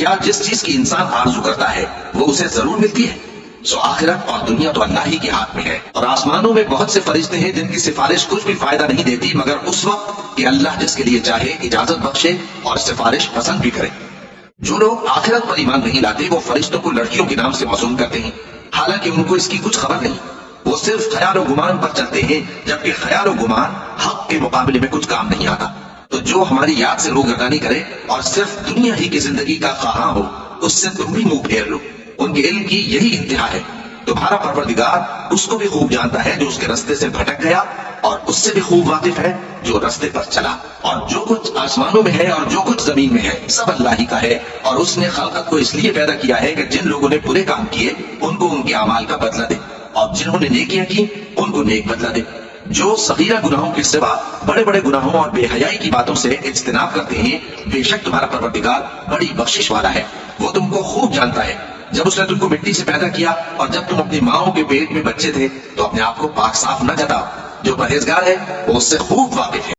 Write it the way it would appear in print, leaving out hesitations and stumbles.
کیا جس چیز کی انسان آرزو کرتا ہے وہ اسے ضرور ملتی ہے؟ سو آخرت اور دنیا تو اللہ ہی کے ہاتھ میں ہے، اور آسمانوں میں بہت سے فرشتے ہیں جن کی سفارش کچھ بھی فائدہ نہیں دیتی مگر اس وقت کہ اللہ جس کے لیے چاہے اجازت بخشے اور سفارش پسند بھی کرے۔ جو لوگ آخرت پر ایمان نہیں لاتے وہ فرشتوں کو لڑکیوں کے نام سے موسوم کرتے ہیں، حالانکہ ان کو اس کی کچھ خبر نہیں۔ وہ صرف خیال و گمان پر چلتے ہیں، جبکہ خیال و گمان حق کے مقابلے میں کچھ کام نہیں آتا۔ تو جو ہماری یاد سے روگردانی کرے اور صرف دنیا ہی کی زندگی کا خواہاں ہو، اس سے تم بھی منہ پھیر لو۔ ان کے علم کی یہی انتہا ہے۔ تمہارا پروردگار اس کو بھی خوب جانتا ہے جو اس کے رستے سے بھٹک گیا، اور اس سے بھی خوب واقف ہے جو رستے پر چلا۔ اور جو کچھ آسمانوں میں ہے اور جو کچھ زمین میں ہے سب اللہ ہی کا ہے، اور اس نے خلقت کو اس لیے پیدا کیا ہے کہ جن لوگوں نے برے کام کیے ان کو ان کے اعمال کا بدلہ دے، اور جنہوں نے نیکیاں کی ان کو نیک بدلہ دے۔ جو صغیرہ گناہوں کے سوا بڑے بڑے گناہوں اور بے حیائی کی باتوں سے اجتناب کرتے ہیں، بے شک تمہارا پروردگار بڑی بخشش والا ہے، وہ تم کو خوب جانتا ہے۔ جب اس نے تم کو مٹی سے پیدا کیا اور جب تم اپنی ماؤں کے پیٹ میں بچے تھے تو اپنے آپ کو پاک صاف نہ جتاؤ۔ جو پرہیزگار ہے وہ اس سے خوب واقف ہے۔